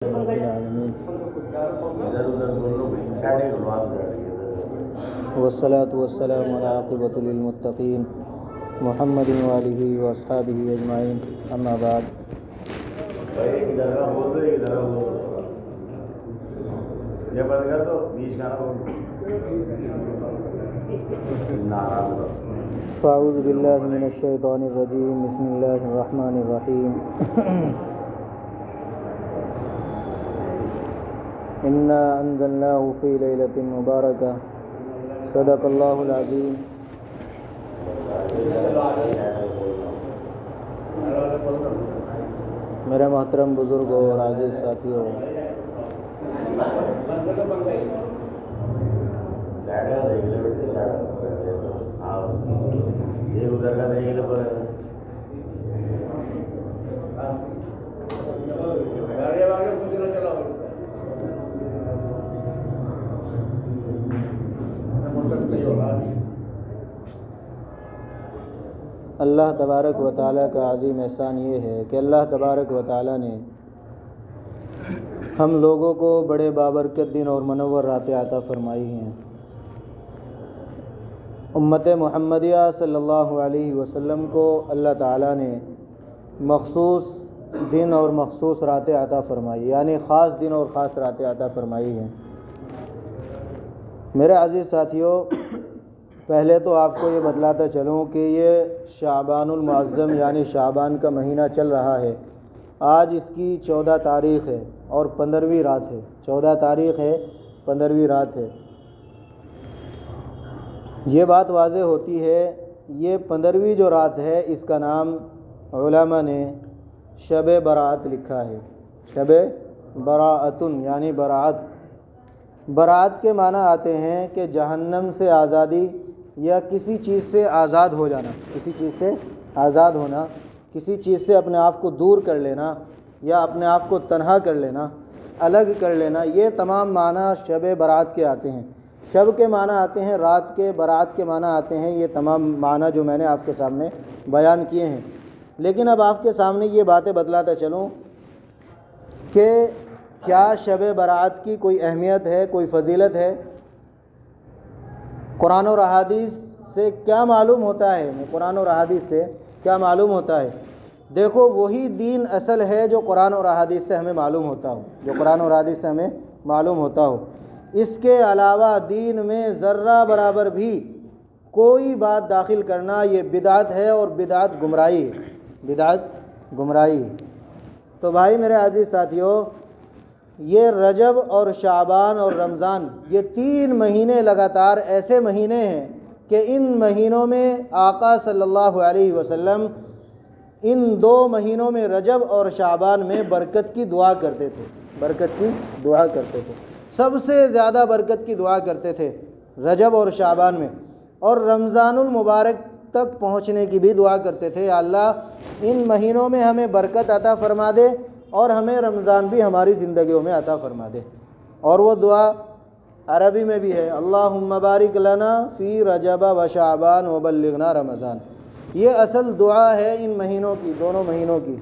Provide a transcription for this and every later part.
رب العالمین والصلاة والسلام على عاقبۃ للمتقین محمد وآلہ واصحابہ اجمعین، اما بعد۔ فاعوذ باللہ من الشیطان الرجیم، بسم اللہ الرحمن الرحیم۔ انا انزلناہ فی لیلۃ مبارکہ، صدق اللہ العظیم۔ میرے محترم بزرگوں اور عزیز ساتھیوں، اللہ تبارک و تعالیٰ کا عظیم احسان یہ ہے کہ اللہ تبارک و تعالیٰ نے ہم لوگوں کو بڑے بابرکت دن اور منور راتیں عطا فرمائی ہیں۔ امت محمدیہ صلی اللہ علیہ وسلم کو اللہ تعالیٰ نے مخصوص دن اور مخصوص راتیں عطا فرمائی، یعنی خاص دن اور خاص راتیں عطا فرمائی ہیں۔ میرے عزیز ساتھیوں، پہلے تو آپ کو یہ بتلاتا چلوں کہ یہ شعبان المعظم یعنی شعبان کا مہینہ چل رہا ہے۔ آج اس کی 14 تاریخ ہے اور 15ویں رات ہے۔ 14 تاریخ ہے، 15ویں رات ہے۔ یہ بات واضح ہوتی ہے، یہ 15ویں جو رات ہے اس کا نام علماء نے شب برات لکھا ہے۔ شب براۃن یعنی برات۔ برات کے معنی آتے ہیں کہ جہنم سے آزادی یا کسی چیز سے آزاد ہو جانا، کسی چیز سے آزاد ہونا، کسی چیز سے اپنے آپ کو دور کر لینا یا اپنے آپ کو تنہا کر لینا، الگ کر لینا، یہ تمام معنی شب برات کے آتے ہیں۔ شب کے معنی آتے ہیں رات کے، برات کے معنی آتے ہیں، یہ تمام معنی جو میں نے آپ کے سامنے بیان کیے ہیں۔ لیکن اب آپ کے سامنے یہ باتیں بتلاتا چلوں کہ کیا شب برات کی کوئی اہمیت ہے، کوئی فضیلت ہے؟ قرآن اور احادیث سے کیا معلوم ہوتا ہے؟ قرآن اور احادیث سے کیا معلوم ہوتا ہے؟ دیکھو، وہی دین اصل ہے جو قرآن اور احادیث سے ہمیں معلوم ہوتا ہو، جو قرآن اور احادیث سے ہمیں معلوم ہوتا ہو۔ اس کے علاوہ دین میں ذرہ برابر بھی کوئی بات داخل کرنا یہ بدعت ہے، اور بدعت گمراہی ہے، بدعت گمراہی ہے۔ تو بھائی میرے عزیز ساتھیوں، یہ رجب اور شعبان اور رمضان، یہ 3 مہینے لگاتار ایسے مہینے ہیں کہ ان مہینوں میں آقا صلی اللہ علیہ وسلم ان 2 مہینوں میں رجب اور شعبان میں برکت کی دعا کرتے تھے، برکت کی دعا کرتے تھے، سب سے زیادہ برکت کی دعا کرتے تھے رجب اور شعبان میں، اور رمضان المبارک تک پہنچنے کی بھی دعا کرتے تھے، یا اللہ ان مہینوں میں ہمیں برکت عطا فرما دے اور ہمیں رمضان بھی ہماری زندگیوں میں عطا فرما دے۔ اور وہ دعا عربی میں بھی ہے، اللہم بارک لنا فی رجب و شعبان وبلغنا رمضان۔ یہ اصل دعا ہے ان مہینوں کی، دونوں مہینوں کی۔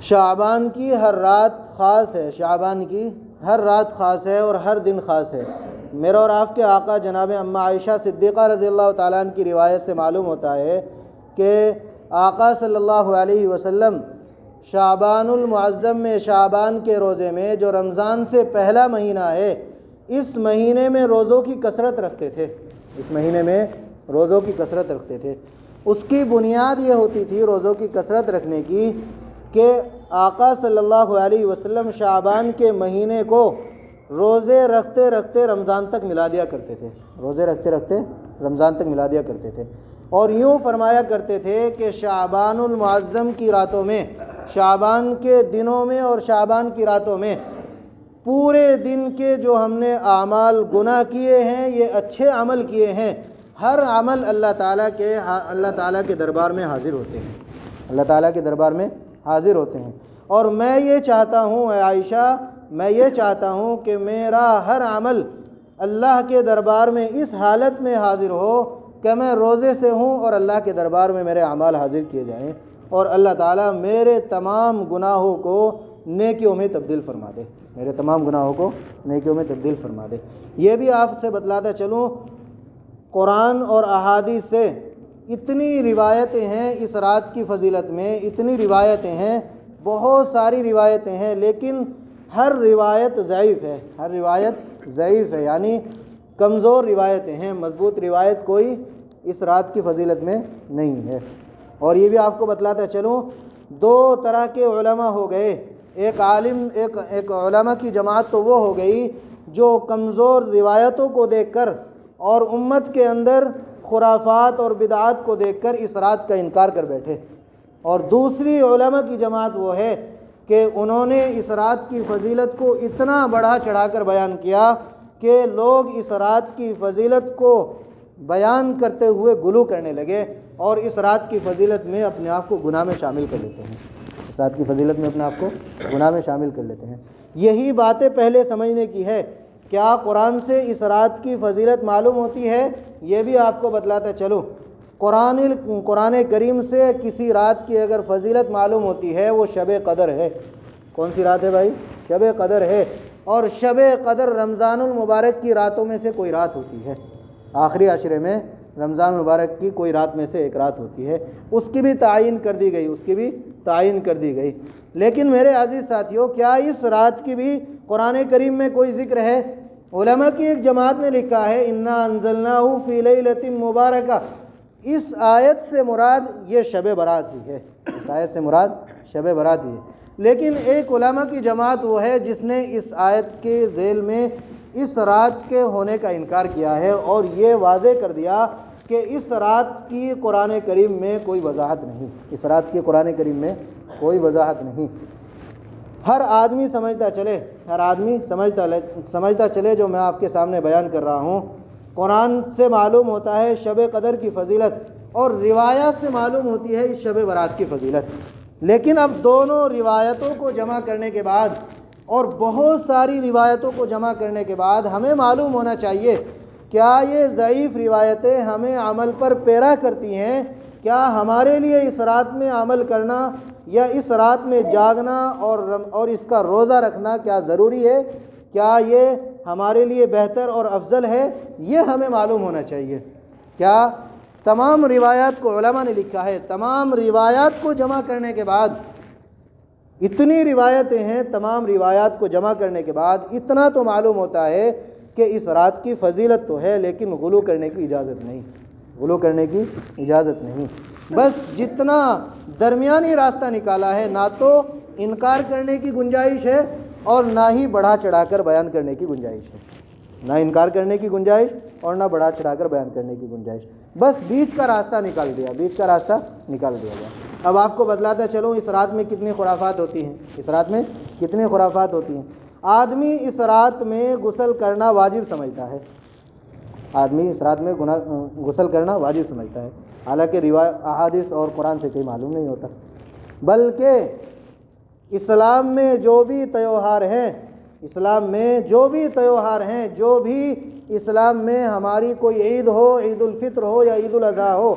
شعبان کی ہر رات خاص ہے، شعبان کی ہر رات خاص ہے اور ہر دن خاص ہے۔ میرا اور آپ کے آقا جناب اماں عائشہ صدیقہ رضی اللہ تعالیٰ عنہ کی روایت سے معلوم ہوتا ہے کہ آقا صلی اللہ علیہ وسلم شعبان المعظم میں، شعبان کے روزے میں، جو رمضان سے پہلا مہینہ ہے، اس مہینے میں روزوں کی کثرت رکھتے تھے، اس مہینے میں روزوں کی کثرت رکھتے تھے۔ اس کی بنیاد یہ ہوتی تھی روزوں کی کثرت رکھنے کی کہ آقا صلی اللہ علیہ وسلم شعبان کے مہینے کو روزے رکھتے رکھتے رمضان تک ملا دیا کرتے تھے، روزے رکھتے رکھتے رمضان تک ملا دیا کرتے تھے، اور یوں فرمایا کرتے تھے کہ شعبان المعظم کی راتوں میں، شعبان کے دنوں میں اور شعبان کی راتوں میں پورے دن کے جو ہم نے اعمال گناہ کیے ہیں، یہ اچھے عمل کیے ہیں، ہر عمل اللہ تعالیٰ کے دربار میں حاضر ہوتے ہیں، اللہ تعالیٰ کے دربار میں حاضر ہوتے ہیں۔ اور میں یہ چاہتا ہوں اے عائشہ، میں یہ چاہتا ہوں کہ میرا ہر عمل اللہ کے دربار میں اس حالت میں حاضر ہو کہ میں روزے سے ہوں اور اللہ کے دربار میں میرے اعمال حاضر کیے جائیں، اور اللہ تعالیٰ میرے تمام گناہوں کو نیکیوں میں تبدیل فرما دے، میرے تمام گناہوں کو نیکیوں میں تبدیل فرما دے۔ یہ بھی آپ سے بتلاتا چلوں، قرآن اور احادیث سے اتنی روایتیں ہیں اس رات کی فضیلت میں، اتنی روایتیں ہیں، بہت ساری روایتیں ہیں، لیکن ہر روایت ضعیف ہے، ہر روایت ضعیف ہے، یعنی کمزور روایتیں ہیں، مضبوط روایت کوئی اس رات کی فضیلت میں نہیں ہے۔ اور یہ بھی آپ کو بتلاتا چلوں، دو طرح کے علماء ہو گئے، ایک علماء کی جماعت تو وہ ہو گئی جو کمزور روایتوں کو دیکھ کر اور امت کے اندر خرافات اور بدعات کو دیکھ کر اس رات کا انکار کر بیٹھے، اور دوسری علماء کی جماعت وہ ہے کہ انہوں نے اس رات کی فضیلت کو اتنا بڑھا چڑھا کر بیان کیا کہ لوگ اس رات کی فضیلت کو بیان کرتے ہوئے غلو کرنے لگے اور اس رات کی فضیلت میں اپنے آپ کو گناہ میں شامل کر لیتے ہیں، اس رات کی فضیلت میں اپنے آپ کو گناہ میں شامل کر لیتے ہیں۔ یہی باتیں پہلے سمجھنے کی ہے۔ کیا قرآن سے اس رات کی فضیلت معلوم ہوتی ہے؟ یہ بھی آپ کو بتلاتا چلوں، قرآن کریم سے کسی رات کی اگر فضیلت معلوم ہوتی ہے وہ شب قدر ہے۔ کون سی رات ہے بھائی؟ شب قدر ہے، اور شب قدر رمضان المبارک کی راتوں میں سے کوئی رات ہوتی ہے، آخری عشرے میں رمضان مبارک کی کوئی رات میں سے ایک رات ہوتی ہے، اس کی بھی تعین کر دی گئی، اس کی بھی تعین کر دی گئی۔ لیکن میرے عزیز ساتھیوں، کیا اس رات کی بھی قرآن کریم میں کوئی ذکر ہے؟ علماء کی ایک جماعت نے لکھا ہے انا انزلناہ فی لیلۃ مبارکہ، اس آیت سے مراد یہ شب برات ہی ہے، اس آیت سے مراد شب برات ہی ہے۔ لیکن ایک علماء کی جماعت وہ ہے جس نے اس آیت کے ذیل میں اس رات کے ہونے کا انکار کیا ہے اور یہ واضح کر دیا کہ اس رات کی قرآن کریم میں کوئی وضاحت نہیں، اس رات کی قرآن کریم میں کوئی وضاحت نہیں۔ ہر آدمی سمجھتا چلے، ہر آدمی سمجھتا چلے جو میں آپ کے سامنے بیان کر رہا ہوں، قرآن سے معلوم ہوتا ہے شب قدر کی فضیلت اور روایات سے معلوم ہوتی ہے اس شب برات کی فضیلت، لیکن اب دونوں روایتوں کو جمع کرنے کے بعد اور بہت ساری روایتوں کو جمع کرنے کے بعد ہمیں معلوم ہونا چاہیے کیا یہ ضعیف روایتیں ہمیں عمل پر پیرا کرتی ہیں؟ کیا ہمارے لیے اس رات میں عمل کرنا یا اس رات میں جاگنا اور اس کا روزہ رکھنا کیا ضروری ہے؟ کیا یہ ہمارے لیے بہتر اور افضل ہے؟ یہ ہمیں معلوم ہونا چاہیے۔ کیا تمام روایات کو علماء نے لکھا ہے، تمام روایات کو جمع کرنے کے بعد، اتنی روایتیں ہیں، تمام روایات کو جمع کرنے کے بعد اتنا تو معلوم ہوتا ہے کہ اس رات کی فضیلت تو ہے لیکن غلو کرنے کی اجازت نہیں، غلو کرنے کی اجازت نہیں۔ بس جتنا درمیانی راستہ نکالا ہے، نہ تو انکار کرنے کی گنجائش ہے اور نہ ہی بڑھا چڑھا کر بیان کرنے کی گنجائش ہے، نہ انکار کرنے کی گنجائش اور نہ بڑھا چڑھا کر بیان کرنے کی گنجائش، بس بیچ کا راستہ نکال دیا، بیچ کا راستہ نکال دیا گیا۔ اب آپ کو بتلاتا چلوں اس رات میں کتنی خرافات ہوتی ہیں، اس رات میں کتنی خرافات ہوتی ہیں۔ آدمی اس رات میں غسل کرنا واجب سمجھتا ہے، آدمی اس رات میں غسل کرنا واجب سمجھتا ہے، حالانکہ احادیث اور قرآن سے کوئی معلوم نہیں ہوتا، بلکہ اسلام میں جو بھی تیوہار ہیں، اسلام میں جو بھی تیوہار ہیں، جو بھی اسلام میں ہماری کوئی عید ہو، عید الفطر ہو یا عید الاضحیٰ ہو،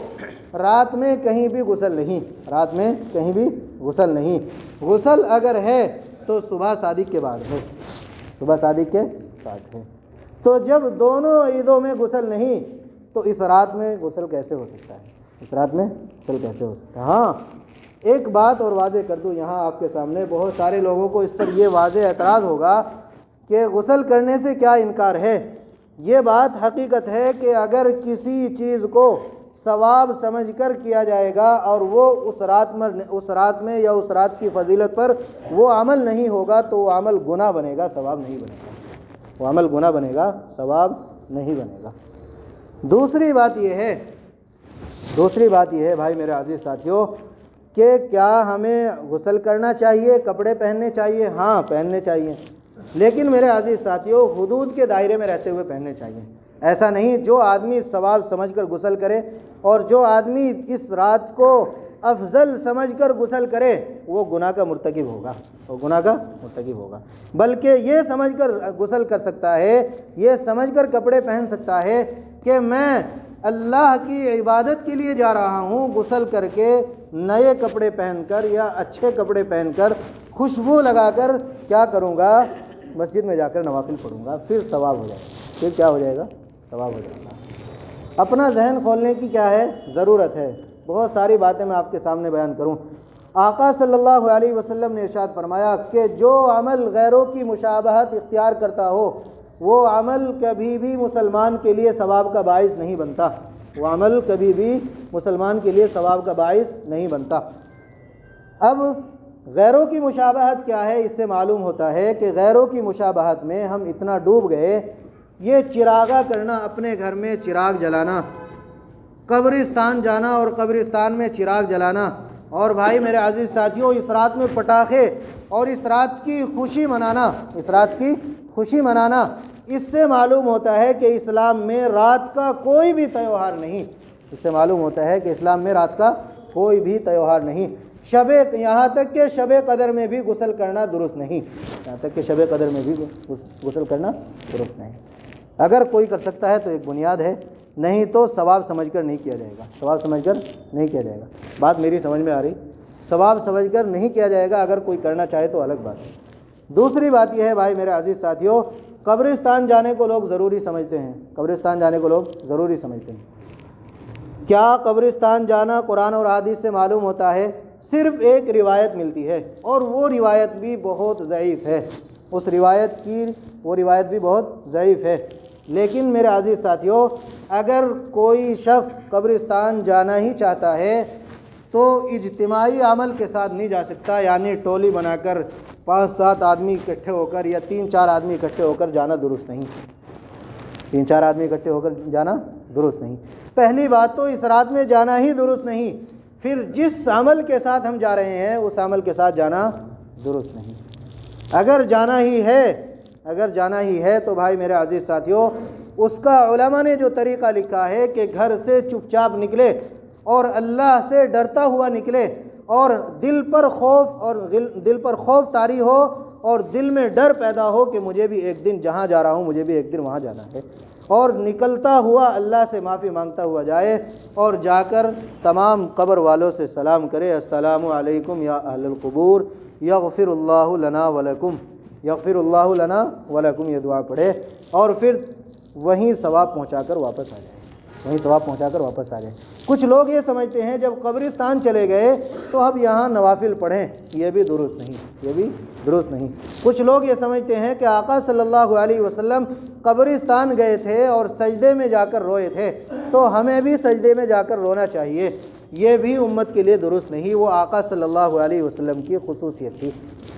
رات میں کہیں بھی غسل نہیں، رات میں کہیں بھی غسل نہیں۔ غسل اگر ہے تو صبح صادق کے بعد ہے، صبح صادق کے بعد ہے۔ تو جب دونوں عیدوں میں غسل نہیں تو اس رات میں غسل کیسے ہو سکتا ہے، اس رات میں غسل کیسے ہو سکتا ہے؟ ہاں، ایک بات اور واضح کر دوں یہاں آپ کے سامنے، بہت سارے لوگوں کو اس پر یہ واضح اعتراض ہوگا کہ غسل کرنے سے کیا انکار ہے۔ یہ بات حقیقت ہے کہ اگر کسی چیز کو ثواب سمجھ کر کیا جائے گا اور وہ اس رات میں یا اس رات کی فضیلت پر وہ عمل نہیں ہوگا تو وہ عمل گناہ بنے گا، ثواب نہیں بنے گا، وہ عمل گناہ بنے گا، ثواب نہیں بنے گا۔ دوسری بات یہ ہے بھائی میرے عزیز ساتھیوں کہ کیا ہمیں غسل کرنا چاہیے، کپڑے پہننے چاہیے؟ ہاں، پہننے چاہیے، لیکن میرے عزیز ساتھیوں حدود کے دائرے میں رہتے ہوئے پہننے چاہیے۔ ایسا نہیں جو آدمی ثواب سمجھ کر غسل کرے اور جو آدمی اس رات کو افضل سمجھ کر غسل کرے وہ گناہ کا مرتکب ہوگا، وہ گناہ کا مرتکب ہوگا، بلکہ یہ سمجھ کر غسل کر سکتا ہے، یہ سمجھ کر کپڑے پہن سکتا ہے کہ میں اللہ کی عبادت کے لیے جا رہا ہوں، غسل کر کے نئے کپڑے پہن کر یا اچھے کپڑے پہن کر خوشبو لگا کر کیا کروں گا؟ مسجد میں جا کر نوافل پڑھوں گا، پھر ثواب ہو جائے گا۔ پھر کیا ہو جائے گا؟ ثواب ہو جائے گا۔ اپنا ذہن کھولنے کی کیا ہے؟ ضرورت ہے۔ بہت ساری باتیں میں آپ کے سامنے بیان کروں۔ آقا صلی اللہ علیہ وسلم نے ارشاد فرمایا کہ جو عمل غیروں کی مشابہت اختیار کرتا ہو وہ عمل کبھی بھی مسلمان کے لیے ثواب کا باعث نہیں بنتا، وہ عمل کبھی بھی مسلمان کے لیے ثواب کا باعث نہیں بنتا۔ اب غیروں کی مشابہت کیا ہے؟ اس سے معلوم ہوتا ہے کہ غیروں کی مشابہت میں ہم اتنا ڈوب گئے، یہ چراغا کرنا، اپنے گھر میں چراغ جلانا، قبرستان جانا اور قبرستان میں چراغ جلانا، اور بھائی میرے عزیز ساتھیوں اس رات میں پٹاخے اور اس رات کی خوشی منانا، اس رات کی خوشی منانا، اس سے معلوم ہوتا ہے کہ اسلام میں رات کا کوئی بھی تہوار نہیں۔ اس سے معلوم ہوتا ہے کہ اسلام میں رات کا کوئی بھی تہوار نہیں۔ یہاں تک کہ شب قدر میں بھی غسل کرنا درست نہیں، یہاں تک کہ شب قدر میں بھی غسل کرنا درست نہیں۔ اگر کوئی کر سکتا ہے تو ایک بنیاد ہے، نہیں تو ثواب سمجھ کر نہیں کیا جائے گا، ثواب سمجھ کر نہیں کیا جائے گا۔ بات میری سمجھ میں آ رہی؟ ثواب سمجھ کر نہیں کیا جائے گا، اگر کوئی کرنا چاہے تو الگ بات ہے۔ دوسری بات یہ ہے بھائی میرے عزیز ساتھیوں، قبرستان جانے کو لوگ ضروری سمجھتے ہیں، قبرستان جانے کو لوگ ضروری سمجھتے ہیں۔ کیا قبرستان جانا قرآن اور حدیث سے معلوم ہوتا ہے؟ صرف ایک روایت ملتی ہے اور وہ روایت بھی بہت ضعیف ہے، وہ روایت بھی بہت ضعیف ہے۔ لیکن میرے عزیز ساتھیوں اگر کوئی شخص قبرستان جانا ہی چاہتا ہے تو اجتماعی عمل کے ساتھ نہیں جا سکتا، یعنی ٹولی بنا کر 5-7 آدمی اکٹھے ہو کر یا 3-4 آدمی اکٹھے ہو کر جانا درست نہیں، 3-4 آدمی اکٹھے ہو کر جانا درست نہیں۔ پہلی بات تو اس رات میں جانا ہی درست نہیں، پھر جس عمل کے ساتھ ہم جا رہے ہیں اس عمل کے ساتھ جانا درست نہیں۔ اگر جانا ہی ہے تو بھائی میرے عزیز ساتھیوں اس کا علماء نے جو طریقہ لکھا ہے کہ گھر سے چپ چاپ نکلے اور اللہ سے ڈرتا ہوا نکلے، اور دل پر خوف طاری ہو اور دل میں ڈر پیدا ہو کہ مجھے بھی ایک دن جہاں جا رہا ہوں مجھے بھی ایک دن وہاں جانا ہے، اور نکلتا ہوا اللہ سے معافی مانگتا ہوا جائے اور جا کر تمام قبر والوں سے سلام کرے، السلام علیکم یا اہل القبور یغفر اللہ لنا ولکم، یغفر اللہ لنا ولکم، یہ دعا پڑھے اور پھر وہیں ثواب پہنچا کر واپس آ جائے۔ کچھ لوگ یہ سمجھتے ہیں جب قبرستان چلے گئے تو اب یہاں نوافل پڑھیں، یہ بھی درست نہیں۔ کچھ لوگ یہ سمجھتے ہیں کہ آقا صلی اللہ علیہ وسلم قبرستان گئے تھے اور سجدے میں جا کر روئے تھے تو ہمیں بھی سجدے میں جا کر رونا چاہیے، یہ بھی امت کے لیے درست نہیں۔ وہ آقا صلی اللہ علیہ وسلم کی خصوصیت تھی،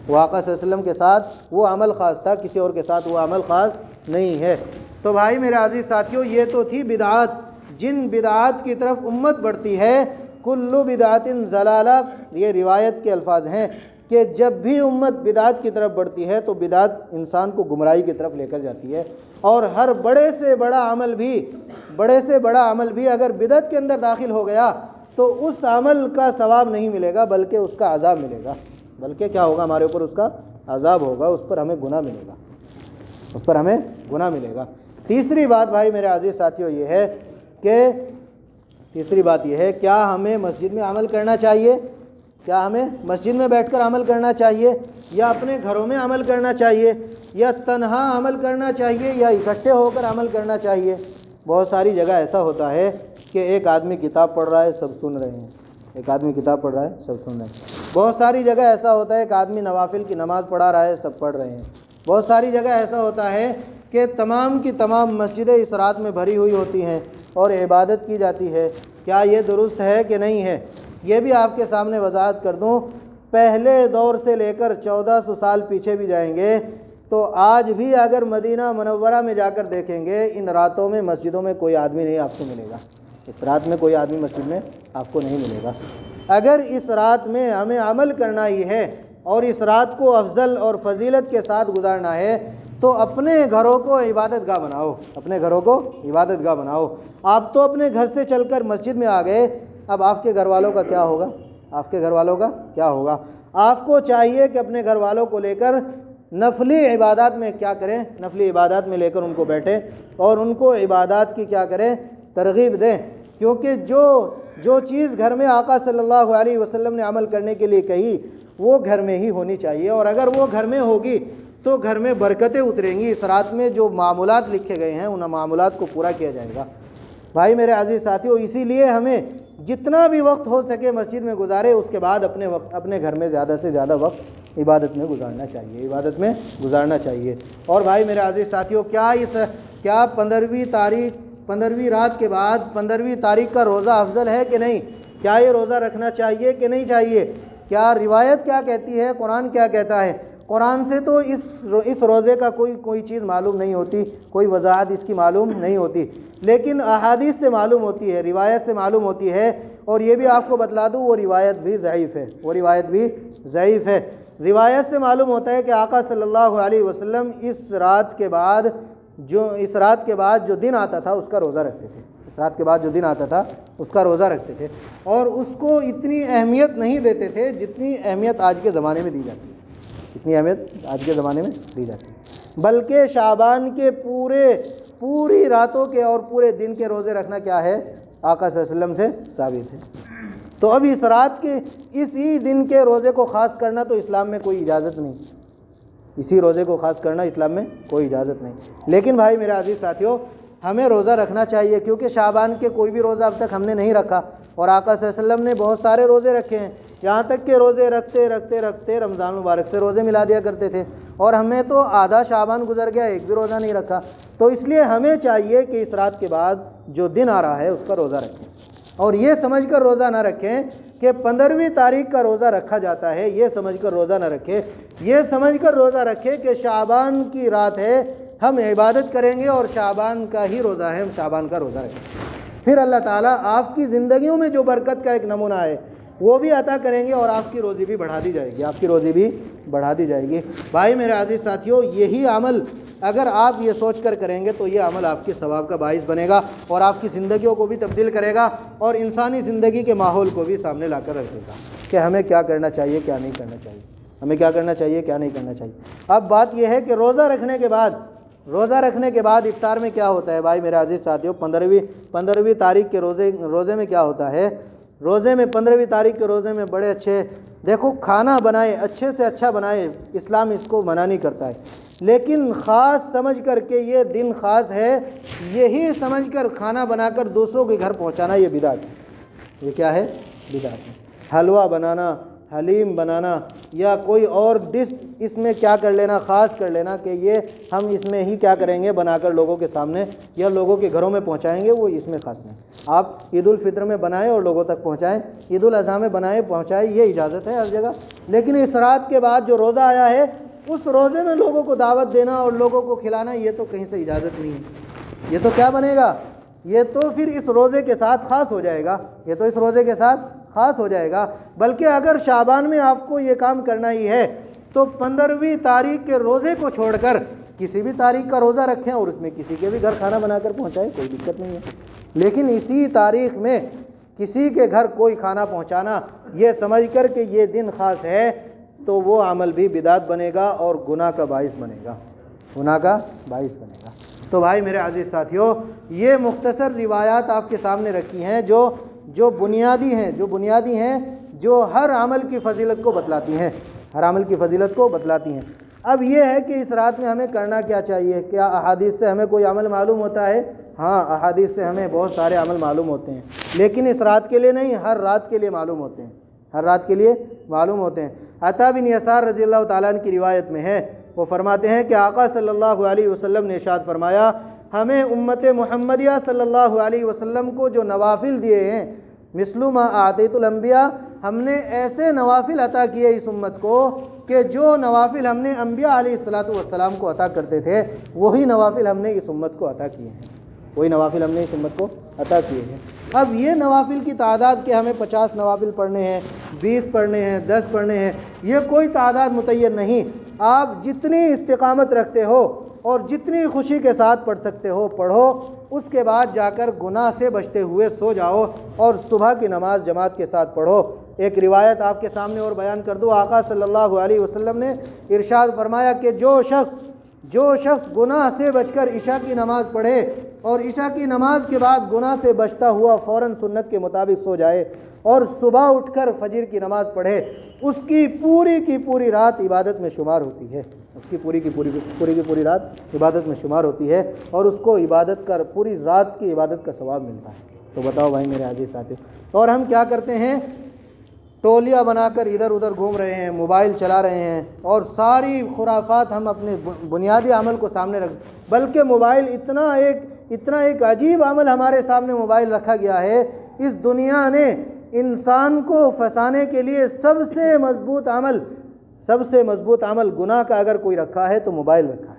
وہ آقا صلی اللہ علیہ وسلم کے ساتھ وہ عمل خاص تھا، کسی اور کے ساتھ وہ عمل خاص نہیں ہے۔ تو بھائی میرے عزیز ساتھیوں یہ تو تھی بدعات، جن بدعات کی طرف امت بڑھتی ہے، کل بدعت ضلالہ، یہ روایت کے الفاظ ہیں کہ جب بھی امت بدعات کی طرف بڑھتی ہے تو بدعات انسان کو گمراہی کی طرف لے کر جاتی ہے، اور ہر بڑے سے بڑا عمل بھی اگر بدعت کے اندر داخل ہو گیا تو اس عمل کا ثواب نہیں ملے گا بلکہ اس کا عذاب ملے گا، بلکہ کیا ہوگا؟ ہمارے اوپر اس کا عذاب ہوگا، اس پر ہمیں گناہ ملے گا۔ تیسری بات بھائی میرے عزیز ساتھیوں یہ ہے کیا ہمیں مسجد میں عمل کرنا چاہیے؟ کیا ہمیں مسجد میں بیٹھ کر عمل کرنا چاہیے یا اپنے گھروں میں عمل کرنا چاہیے یا تنہا عمل کرنا چاہیے یا اکٹھے ہو کر عمل کرنا چاہیے؟ بہت ساری جگہ ایسا ہوتا ہے کہ ایک آدمی کتاب پڑھ رہا ہے سب سن رہے ہیں، بہت ساری جگہ ایسا ہوتا ہے کہ آدمی نوافل کی نماز پڑھا رہا ہے سب پڑھ رہے ہیں، بہت ساری جگہ ایسا ہوتا ہے کہ تمام کی تمام مسجدیں اس رات میں بھری ہوئی ہوتی ہیں اور عبادت کی جاتی ہے۔ کیا یہ درست ہے کہ نہیں ہے؟ یہ بھی آپ کے سامنے وضاحت کر دوں، پہلے دور سے لے کر 1400 سال پیچھے بھی جائیں گے تو آج بھی اگر مدینہ منورہ میں جا کر دیکھیں گے ان راتوں میں مسجدوں میں کوئی آدمی نہیں آپ کو ملے گا، اس رات میں کوئی آدمی مسجد میں آپ کو نہیں ملے گا۔ اگر اس رات میں ہمیں عمل کرنا ہی ہے اور اس رات کو افضل اور فضیلت کے ساتھ گزارنا ہے تو اپنے گھروں کو عبادت گاہ بناؤ۔ آپ تو اپنے گھر سے چل کر مسجد میں آ گئے، اب آپ کے گھر والوں کا کیا ہوگا؟ آپ کو چاہیے کہ اپنے گھر والوں کو لے کر نفلی عبادات میں کیا کریں؟ نفلی عبادات میں لے کر ان کو بیٹھیں اور ان کو عبادات کی کیا کریں؟ ترغیب دیں، کیونکہ جو چیز گھر میں آقا صلی اللہ علیہ وسلم نے عمل کرنے کے لیے کہی وہ گھر میں ہی ہونی چاہیے، اور اگر وہ گھر میں ہوگی تو گھر میں برکتیں اتریں گی۔ اس رات میں جو معمولات لکھے گئے ہیں ان معمولات کو پورا کیا جائے گا۔ بھائی میرے عزیز ساتھیوں، اسی لیے ہمیں جتنا بھی وقت ہو سکے مسجد میں گزارے، اس کے بعد اپنے گھر میں زیادہ سے زیادہ وقت عبادت میں گزارنا چاہیے، عبادت میں گزارنا چاہیے۔ اور بھائی میرے عزیز ساتھیوں، کیا 15ویں رات کے بعد 15ویں تاریخ کا روزہ افضل ہے کہ نہیں؟ کیا یہ روزہ رکھنا چاہیے کہ نہیں چاہیے؟ کیا روایت کیا کہتی ہے، قرآن کیا کہتا ہے؟ قرآن سے تو اس روزے کا کوئی چیز معلوم نہیں ہوتی، کوئی وضاحت اس کی معلوم نہیں ہوتی، لیکن احادیث سے معلوم ہوتی ہے، روایت سے معلوم ہوتی ہے۔ اور یہ بھی آپ کو بتلا دوں، وہ روایت بھی ضعیف ہے، روایت سے معلوم ہوتا ہے کہ آقا صلی اللہ علیہ وسلم اس رات کے بعد جو دن آتا تھا اس کا روزہ رکھتے تھے، اس رات کے بعد جو دن آتا تھا اس کا روزہ رکھتے تھے، اور اس کو اتنی اہمیت نہیں دیتے تھے جتنی اہمیت آج کے زمانے میں دی جاتی ہے، بلکہ شعبان کے پوری راتوں کے اور پورے دن کے روزے رکھنا کیا ہے؟ آقا صلی اللہ علیہ وسلم سے ثابت ہے۔ تو اب اس رات کے اسی دن کے روزے کو خاص کرنا تو اسلام میں کوئی اجازت نہیں، اسی روزے کو خاص کرنا اسلام میں کوئی اجازت نہیں۔ لیکن بھائی میرے عزیز ساتھیوں، ہمیں روزہ رکھنا چاہیے، کیونکہ شعبان کے کوئی بھی روزہ اب تک ہم نے نہیں رکھا، اور آقا صلی اللہ علیہ وسلم نے بہت سارے روزے رکھے ہیں، یہاں تک کہ روزے رکھتے رمضان مبارک سے روزے ملا دیا کرتے تھے، اور ہمیں تو آدھا شعبان گزر گیا، ایک بھی روزہ نہیں رکھا۔ تو اس لیے ہمیں چاہیے کہ اس رات کے بعد جو دن آ رہا ہے اس کا روزہ رکھیں، اور یہ سمجھ کر روزہ نہ رکھیں کہ 15ویں تاریخ کا روزہ رکھا جاتا ہے، یہ سمجھ کر روزہ نہ رکھیں، یہ سمجھ کر روزہ رکھیں کہ شعبان کی رات ہے، ہم عبادت کریں گے اور شعبان کا ہی روزہ ہے، ہم شعبان کا روزہ رکھیں۔ پھر اللہ تعالیٰ آپ کی زندگیوں میں جو برکت کا ایک نمونہ ہے وہ بھی عطا کریں گے، اور آپ کی روزی بھی بڑھا دی جائے گی، بھائی میرے عزیز ساتھیوں، یہی عمل اگر آپ یہ سوچ کر کریں گے تو یہ عمل آپ کے ثواب کا باعث بنے گا، اور آپ کی زندگیوں کو بھی تبدیل کرے گا، اور انسانی زندگی کے ماحول کو بھی سامنے لا کر رکھے گا کہ ہمیں کیا کرنا چاہیے، کیا نہیں کرنا چاہیے۔ اب بات یہ ہے کہ روزہ رکھنے کے بعد افطار میں کیا ہوتا ہے؟ بھائی میرے عزیز ساتھیوں، 15ویں تاریخ کے روزے میں کیا ہوتا ہے؟ 15ویں تاریخ کے روزے میں بڑے اچھے دیکھو کھانا بنائے، اچھے سے اچھا بنائے، اسلام اس کو منع نہیں کرتا ہے، لیکن خاص سمجھ کر کے یہ دن خاص ہے، یہی سمجھ کر کھانا بنا کر دوسروں کے گھر پہنچانا، یہ بدعت ہے۔ یہ کیا ہے؟ بدعت ہے۔ حلوہ بنانا، حلیم بنانا، یا کوئی اور ڈش اس میں کیا کر لینا، خاص کر لینا کہ یہ ہم اس میں ہی کیا کریں گے، بنا کر لوگوں کے سامنے یا لوگوں کے گھروں میں پہنچائیں گے، وہ اس میں خاص نہیں۔ آپ عید الفطر میں بنائیں اور لوگوں تک پہنچائیں، عید الاضحیٰ میں بنائیں پہنچائیں، یہ اجازت ہے ہر جگہ، لیکن اس رات کے بعد جو روزہ آیا ہے اس روزے میں لوگوں کو دعوت دینا اور لوگوں کو کھلانا، یہ تو کہیں سے اجازت نہیں ہے۔ یہ تو کیا بنے گا؟ یہ تو پھر اس روزے کے ساتھ خاص ہو جائے گا، بلکہ اگر شعبان میں آپ کو یہ کام کرنا ہی ہے تو 15ویں تاریخ کے روزے کو چھوڑ کر کسی بھی تاریخ کا روزہ رکھیں اور اس میں کسی کے بھی گھر کھانا بنا کر پہنچائیں، کوئی دقت نہیں ہے، لیکن اسی تاریخ میں کسی کے گھر کوئی کھانا پہنچانا یہ سمجھ کر کہ یہ دن خاص ہے تو وہ عمل بھی بدعت بنے گا اور گناہ کا باعث بنے گا۔ تو بھائی میرے عزیز ساتھیوں، یہ مختصر روایات آپ کے سامنے رکھی ہیں جو بنیادی ہیں، جو ہر عمل کی فضیلت کو بتلاتی ہیں، اب یہ ہے کہ اس رات میں ہمیں کرنا کیا چاہیے؟ کیا احادیث سے ہمیں کوئی عمل معلوم ہوتا ہے؟ ہاں، احادیث سے ہمیں بہت سارے عمل معلوم ہوتے ہیں، لیکن اس رات کے لیے نہیں، ہر رات کے لیے معلوم ہوتے ہیں۔ عطا بن یسار رضی اللہ تعالیٰ عنہ کی روایت میں ہے، وہ فرماتے ہیں کہ آقا صلی اللہ علیہ وسلم نے ارشاد فرمایا، ہمیں امت محمدیہ صلی اللہ علیہ وسلم کو جو نوافل دیے ہیں، مثل ما اعطیت الانبیاء، ہم نے ایسے نوافل عطا کیے اس امت کو کہ جو نوافل ہم نے انبیاء علیہ السلام کو عطا کرتے تھے، وہی نوافل ہم نے اس امت کو عطا کیے ہیں۔ اب یہ نوافل کی تعداد کہ ہمیں 50 نوافل پڑھنے ہیں، 20 پڑھنے ہیں، 10 پڑھنے ہیں، یہ کوئی تعداد متعین نہیں، آپ جتنی استقامت رکھتے ہو اور جتنی خوشی کے ساتھ پڑھ سکتے ہو پڑھو، اس کے بعد جا کر گناہ سے بچتے ہوئے سو جاؤ اور صبح کی نماز جماعت کے ساتھ پڑھو۔ ایک روایت آپ کے سامنے اور بیان کر دوں، آقا صلی اللہ علیہ وسلم نے ارشاد فرمایا کہ جو شخص جو شخص گناہ سے بچ کر عشاء کی نماز پڑھے اور عشاء کی نماز کے بعد گناہ سے بچتا ہوا فوراً سنت کے مطابق سو جائے اور صبح اٹھ کر فجر کی نماز پڑھے، اس کی پوری رات عبادت میں شمار ہوتی ہے، اس کی پوری کی پوری رات عبادت میں شمار ہوتی ہے اور اس کو عبادت کا پوری رات کی عبادت کا ثواب ملتا ہے۔ تو بتاؤ بھائی میرے عزیز ساتھی، اور ہم کیا کرتے ہیں؟ ٹولیاں بنا کر ادھر ادھر گھوم رہے ہیں، موبائل چلا رہے ہیں اور ساری خرافات ہم اپنے بنیادی عمل کو سامنے رکھ، بلکہ موبائل اتنا ایک عجیب عمل ہمارے سامنے موبائل رکھا گیا ہے۔ اس دنیا نے انسان کو پھنسانے کے لیے سب سے مضبوط عمل گناہ کا اگر کوئی رکھا ہے تو موبائل رکھا ہے۔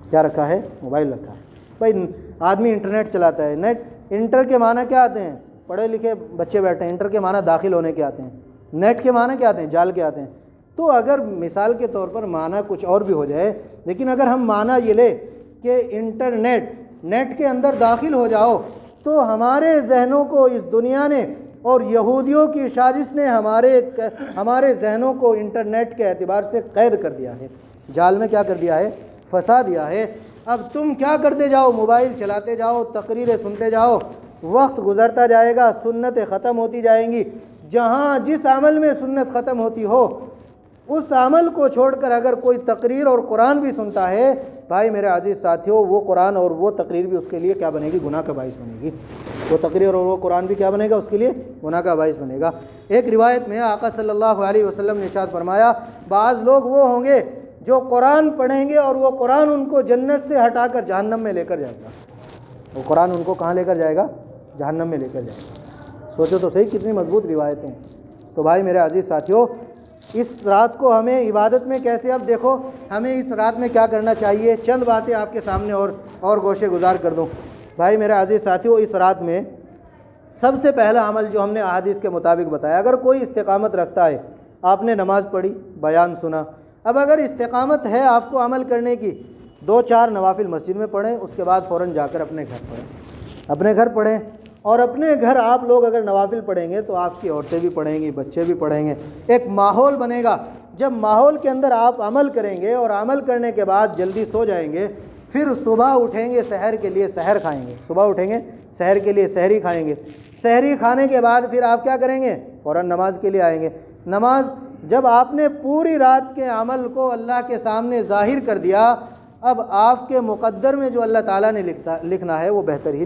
کیا رکھا ہے؟ موبائل رکھا ہے۔ بھائی آدمی انٹرنیٹ چلاتا ہے، انٹر کے معنی کیا آتے ہیں؟ پڑھے لکھے بچے بیٹھے ہیں، انٹر کے معنی داخل ہونے کے آتے ہیں، نیٹ کے معنی کیا آتے ہیں؟ جال کے آتے ہیں۔ تو اگر مثال کے طور پر معنی کچھ اور بھی ہو جائے، لیکن اگر ہم معنی یہ لے کہ نیٹ کے اندر داخل ہو جاؤ، تو ہمارے ذہنوں کو اس دنیا نے اور یہودیوں کی سازش نے ہمارے ذہنوں کو انٹرنیٹ کے اعتبار سے قید کر دیا ہے، جال میں کیا کر دیا ہے؟ پھنسا دیا ہے۔ اب تم کیا کرتے جاؤ؟ موبائل چلاتے جاؤ، تقریریں سنتے جاؤ، وقت گزرتا جائے گا، سنتیں ختم ہوتی جائیں گی۔ جہاں جس عمل میں سنت ختم ہوتی ہو اس عمل کو چھوڑ کر اگر کوئی تقریر اور قرآن بھی سنتا ہے، بھائی میرے عزیز ساتھیوں، وہ قرآن اور وہ تقریر بھی اس کے لیے کیا بنے گی؟ گناہ کا باعث بنے گی۔ وہ تقریر اور وہ قرآن بھی کیا بنے گا؟ اس کے لیے گناہ کا باعث بنے گا۔ ایک روایت میں آقا صلی اللہ علیہ وسلم نے ارشاد فرمایا، بعض لوگ وہ ہوں گے جو قرآن پڑھیں گے اور وہ قرآن ان کو جنت سے ہٹا کر جہنم میں لے کر جائے گا۔ وہ قرآن ان کو کہاں لے کر جائے گا؟ جہنم میں لے کر جائے گا۔ سوچو تو صحیح کتنی مضبوط روایتیں ہیں۔ تو بھائی میرے عزیز ساتھیوں، اس رات کو ہمیں عبادت میں کیسے، اب دیکھو ہمیں اس رات میں کیا کرنا چاہیے، چند باتیں آپ کے سامنے اور گوشے گزار کر دوں۔ بھائی میرے عزیز ساتھیوں، اس رات میں سب سے پہلا عمل جو ہم نے احادیث کے مطابق بتایا، اگر کوئی استقامت رکھتا ہے، آپ نے نماز پڑھی، بیان سنا، اب اگر استقامت ہے آپ کو عمل کرنے کی، 2-4 نوافل مسجد میں پڑھیں، اس کے بعد فوراً جا کر اپنے گھر پڑھیں اور اپنے گھر آپ لوگ اگر نوافل پڑھیں گے تو آپ کی عورتیں بھی پڑھیں گی، بچے بھی پڑھیں گے، ایک ماحول بنے گا۔ جب ماحول کے اندر آپ عمل کریں گے اور عمل کرنے کے بعد جلدی سو جائیں گے، پھر صبح اٹھیں گے، سحر کے لیے سحر کھائیں گے، صبح اٹھیں گے سحر کے لیے سحری کھائیں گے، سحری کھانے کے بعد پھر آپ کیا کریں گے؟ فوراً نماز کے لیے آئیں گے۔ نماز جب آپ نے پوری رات کے عمل کو اللہ کے سامنے ظاہر کر دیا، اب آپ کے مقدر میں جو اللہ تعالیٰ نے لکھنا ہے وہ بہتر ہی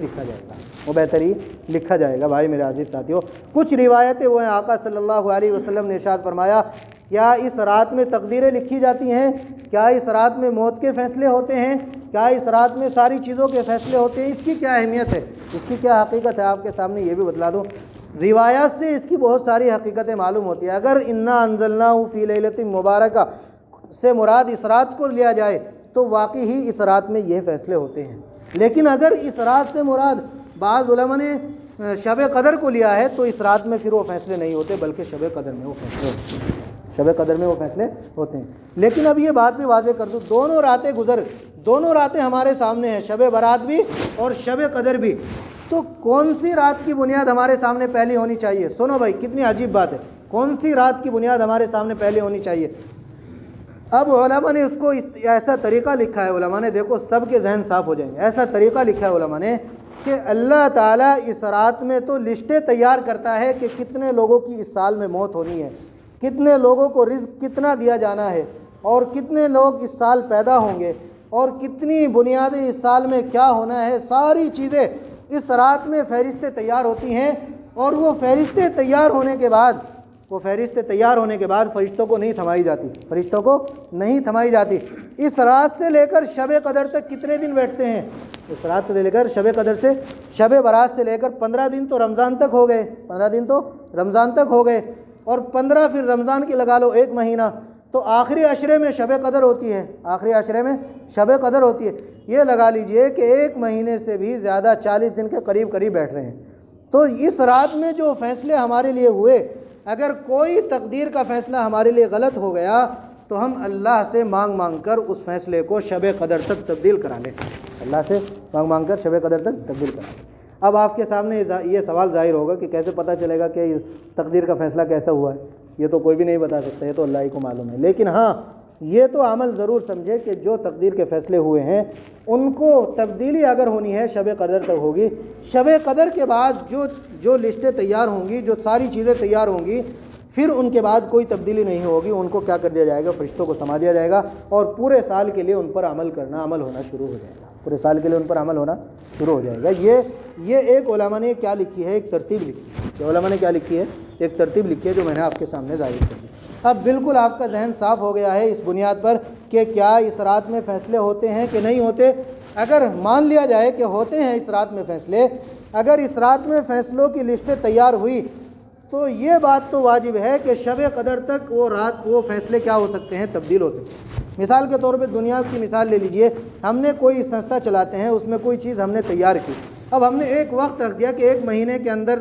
لکھا جائے گا، بھائی میرے عزیز ساتھیوں، کچھ روایتیں وہ ہیں، آقا صلی اللہ علیہ وسلم نے ارشاد فرمایا، کیا اس رات میں تقدیریں لکھی جاتی ہیں؟ کیا اس رات میں موت کے فیصلے ہوتے ہیں؟ کیا اس رات میں ساری چیزوں کے فیصلے ہوتے ہیں؟ اس کی کیا اہمیت ہے، اس کی کیا حقیقت ہے، آپ کے سامنے یہ بھی بتلا دوں۔ روایات سے اس کی بہت ساری حقیقتیں معلوم ہوتی ہیں۔ اگر انا انزلناہ فی لیلۃ مبارکہ سے مراد اس رات کو لیا جائے تو واقعی ہی اس رات میں یہ فیصلے ہوتے ہیں، لیکن اگر اس رات سے مراد بعض علماء نے شب قدر کو لیا ہے تو اس رات میں پھر وہ فیصلے نہیں ہوتے، بلکہ شب قدر میں وہ فیصلے ہوتے ہیں۔ لیکن اب یہ بات بھی واضح کر دوں، دونوں راتیں ہمارے سامنے ہیں، شب برات بھی اور شب قدر بھی، تو کون سی رات کی بنیاد ہمارے سامنے پہلی ہونی چاہیے؟ سنو بھائی، کتنی عجیب بات ہے، کون سی رات کی بنیاد ہمارے سامنے پہلی ہونی چاہیے؟ اب علماء نے اس کو ایسا طریقہ لکھا ہے، علماء نے، دیکھو سب کے ذہن صاف ہو جائیں گے، ایسا طریقہ لکھا ہے علماء نے کہ اللہ تعالیٰ اس رات میں تو لسٹیں تیار کرتا ہے کہ کتنے لوگوں کی اس سال میں موت ہونی ہے، کتنے لوگوں کو رزق کتنا دیا جانا ہے، اور کتنے لوگ اس سال پیدا ہوں گے، اور کتنی بنیادیں اس سال میں کیا ہونا ہے، ساری چیزیں اس رات میں فہرستیں تیار ہوتی ہیں۔ اور وہ فہرستیں تیار ہونے کے بعد فرشتوں کو نہیں تھمائی جاتی۔ اس رات سے لے کر شب قدر تک کتنے دن بیٹھتے ہیں؟ اس رات سے لے کر شب قدر سے شب برات سے لے کر 15 دن تو رمضان تک ہو گئے، اور 15 پھر رمضان کی لگا لو 1 مہینہ، تو آخری عشرے میں شب قدر ہوتی ہے، یہ لگا لیجئے کہ 1 مہینے سے بھی زیادہ 40 دن کے قریب بیٹھ رہے ہیں۔ تو اس رات میں جو فیصلے ہمارے لیے ہوئے، اگر کوئی تقدیر کا فیصلہ ہمارے لیے غلط ہو گیا تو ہم اللہ سے مانگ کر اس فیصلے کو شب قدر تک تبدیل کرا لیں، اللہ سے مانگ کر شب قدر تک تبدیل کرا لیں۔ اب آپ کے سامنے یہ سوال ظاہر ہوگا کہ کیسے پتہ چلے گا کہ تقدیر کا فیصلہ کیسا ہوا ہے؟ یہ تو کوئی بھی نہیں بتا سکتا، یہ تو اللہ ہی کو معلوم ہے۔ لیکن ہاں، یہ تو عمل ضرور سمجھے کہ جو تقدیر کے فیصلے ہوئے ہیں ان کو تبدیلی اگر ہونی ہے شب قدر تک ہوگی۔ شب قدر کے بعد جو لسٹیں تیار ہوں گی، جو ساری چیزیں تیار ہوں گی، پھر ان کے بعد کوئی تبدیلی نہیں ہوگی۔ ان کو کیا کر دیا جائے گا؟ فرشتوں کو سما دیا جائے گا اور پورے سال کے لیے ان پر عمل ہونا شروع ہو جائے گا۔ پورے سال کے لیے ان پر عمل ہونا شروع ہو جائے گا۔ یہ ایک علماء نے کیا لکھی ہے؟ ایک ترتیب لکھی ہے۔ علماء نے کیا لکھی ہے؟ ایک ترتیب لکھی ہے جو میں نے آپ کے سامنے ظاہر کر دی۔ اب بالکل آپ کا ذہن صاف ہو گیا ہے اس بنیاد پر کہ کیا اس رات میں فیصلے ہوتے ہیں کہ نہیں ہوتے۔ اگر مان لیا جائے کہ ہوتے ہیں اس رات میں فیصلے، اگر اس رات میں فیصلوں کی لسٹیں تیار ہوئی تو یہ بات تو واجب ہے کہ شب قدر تک وہ فیصلے کیا ہو سکتے ہیں؟ تبدیل ہو سکتے ہیں۔ مثال کے طور پہ دنیا کی مثال لے لیجئے، ہم نے کوئی سنستھا چلاتے ہیں، اس میں کوئی چیز ہم نے تیار کی، اب ہم نے ایک وقت رکھ دیا کہ ایک مہینے کے اندر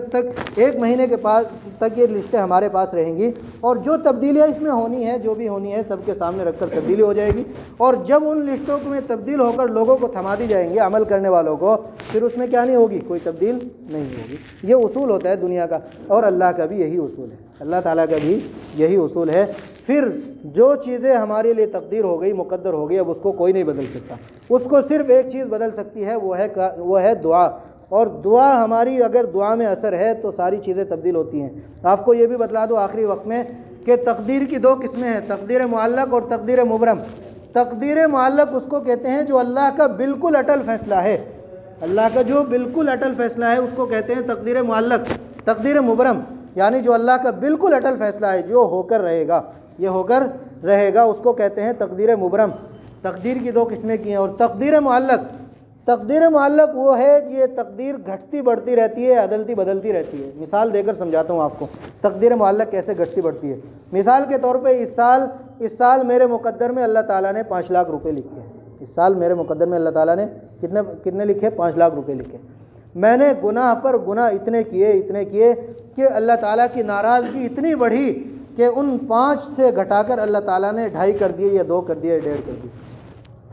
ایک مہینے کے پاس تک یہ لسٹیں ہمارے پاس رہیں گی اور جو تبدیلیاں اس میں ہونی ہے، جو بھی ہونی ہے، سب کے سامنے رکھ کر تبدیلی ہو جائے گی۔ اور جب ان لسٹوں میں تبدیل ہو کر لوگوں کو تھما دی جائیں گے، عمل کرنے والوں کو، پھر اس میں کیا نہیں ہوگی؟ کوئی تبدیل نہیں ہوگی۔ یہ اصول ہوتا ہے دنیا کا، اور اللہ کا بھی یہی اصول ہے، اللہ تعالیٰ کا بھی یہی اصول ہے۔ پھر جو چیزیں ہمارے لیے تقدیر ہو گئی، مقدر ہو گئی، اب اس کو کوئی نہیں بدل سکتا۔ اس کو صرف ایک چیز بدل سکتی ہے، وہ ہے دعا۔ اور دعا ہماری، اگر دعا میں اثر ہے تو ساری چیزیں تبدیل ہوتی ہیں۔ آپ کو یہ بھی بتلا دو آخری وقت میں کہ تقدیر کی دو قسمیں ہیں، تقدیر معلق اور تقدیر مبرم۔ تقدیر معلق اس کو کہتے ہیں جو اللہ کا بالکل اٹل فیصلہ ہے، اللہ کا جو بالکل اٹل فیصلہ ہے اس کو کہتے ہیں تقدیر معلق۔ تقدیر مبرم یعنی جو اللہ کا بالکل اٹل فیصلہ ہے، جو ہو کر رہے گا، یہ ہو کر رہے گا، اس کو کہتے ہیں تقدیر مبرم۔ تقدیر کی دو قسمیں کی ہیں۔ اور تقدیر معلق وہ ہے کہ یہ تقدیر گھٹتی بڑھتی رہتی ہے، عدلتی بدلتی رہتی ہے۔ مثال دے کر سمجھاتا ہوں آپ کو تقدیر معلق کیسے گھٹتی بڑھتی ہے۔ مثال کے طور پہ اس سال میرے مقدر میں اللہ تعالیٰ نے 5 لاکھ روپے لکھے ہیں۔ اس سال میرے مقدر میں اللہ تعالیٰ نے کتنے لکھے؟ 5 لاکھ روپے لکھے۔ میں نے گناہ پر گناہ اتنے کیے کہ اللہ تعالیٰ کی ناراضگی اتنی بڑھی کہ ان 5 سے گھٹا کر اللہ تعالیٰ نے 2.5 کر دیے، یا 2 کر دیے، یا 1.5 کر دی،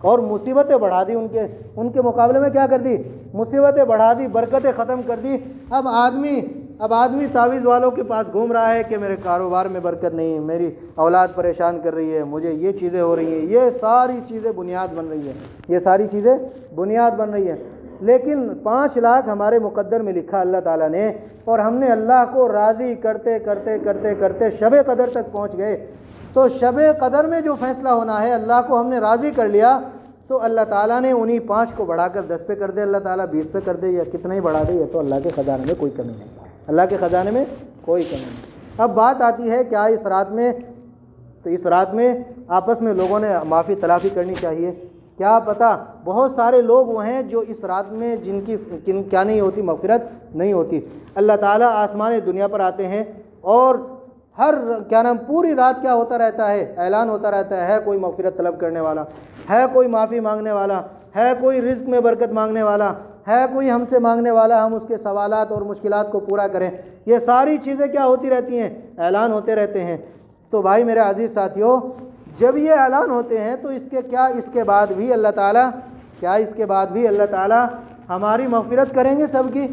اور مصیبتیں بڑھا دی ان کے مقابلے میں۔ کیا کر دی؟ مصیبتیں بڑھا دی، برکتیں ختم کر دی۔ اب آدمی تعویذ والوں کے پاس گھوم رہا ہے کہ میرے کاروبار میں برکت نہیں، میری اولاد پریشان کر رہی ہے، مجھے یہ چیزیں ہو رہی ہیں، یہ ساری چیزیں بنیاد بن رہی ہے، لیکن 5 لاکھ ہمارے مقدر میں لکھا اللہ تعالیٰ نے، اور ہم نے اللہ کو راضی کرتے شب قدر تک پہنچ گئے۔ تو شب قدر میں جو فیصلہ ہونا ہے، اللہ کو ہم نے راضی کر لیا، تو اللہ تعالیٰ نے انہی 5 کو بڑھا کر 10 پہ کر دے، اللہ تعالیٰ 20 پہ کر دے، یا کتنا ہی بڑھا دے، یا تو اللہ کے خزانے میں کوئی کمی نہیں، اللہ کے خزانے میں کوئی کمی نہیں۔ اب بات آتی ہے کیا اس رات میں آپس میں لوگوں نے معافی تلافی کرنی چاہیے؟ کیا پتہ بہت سارے لوگ وہ ہیں جو اس رات میں جن کی کیا نہیں ہوتی؟ مغفرت نہیں ہوتی۔ اللہ تعالیٰ آسمان دنیا پر آتے ہیں اور پوری رات کیا ہوتا رہتا ہے؟ اعلان ہوتا رہتا ہے کوئی مغفرت طلب کرنے والا ہے، کوئی معافی مانگنے والا ہے، کوئی رزق میں برکت مانگنے والا ہے، کوئی ہم سے مانگنے والا، ہم اس کے سوالات اور مشکلات کو پورا کریں۔ یہ ساری چیزیں کیا ہوتی رہتی ہیں؟ اعلان ہوتے رہتے ہیں۔ تو بھائی میرے عزیز ساتھیوں، جب یہ اعلان ہوتے ہیں تو اس کے بعد بھی اللہ تعالیٰ ہماری مغفرت کریں گے؟ سب کی؟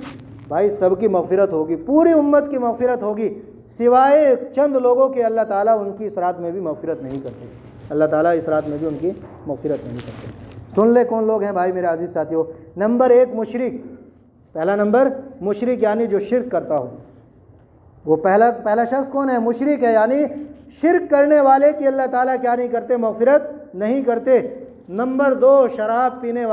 بھائی سب کی مغفرت ہوگی، پوری امت کی مغفرت ہوگی، سوائے چند لوگوں کے اللہ تعالیٰ ان کی اس رات میں بھی مغفرت نہیں کرتے۔ اللہ تعالیٰ اس رات میں بھی ان کی مغفرت نہیں کرتے۔ سن لے کون لوگ ہیں بھائی میرے عزیز ساتھیوں۔ نمبر 1 مشرک۔ پہلا نمبر مشرک، یعنی جو شرک کرتا ہو۔ وہ پہلا شخص کون ہے؟ مشرک ہے، یعنی شرک کرنے والے کی اللہ تعالیٰ کیا نہیں کرتے؟ مغفرت نہیں کرتے۔ نمبر 2 شراب پینے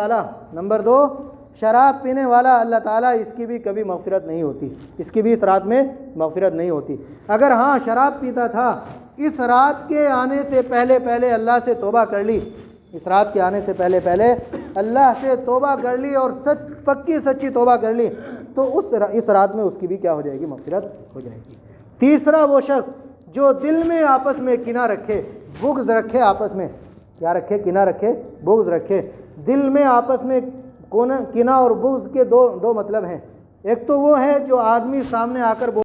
والا، اللہ تعالیٰ اس کی بھی کبھی مغفرت نہیں ہوتی، اس کی بھی اس رات میں مغفرت نہیں ہوتی۔ اگر شراب پیتا تھا، اس رات کے آنے سے پہلے اللہ سے توبہ کر لی، اس رات کے آنے سے پہلے اللہ سے توبہ کر لی اور پکی سچی توبہ کر لی، تو اس رات میں اس کی بھی کیا ہو جائے گی؟ مغفرت ہو جائے گی۔ تیسرا وہ شخص جو دل میں آپس میں کینہ رکھے، بغض رکھے، آپس میں کیا رکھے؟ کینہ رکھے، بغض رکھے۔ دل میں آپس میں کینہ اور بغض کے دو مطلب ہیں۔ ایک تو وہ ہے جو آدمی سامنے آ کر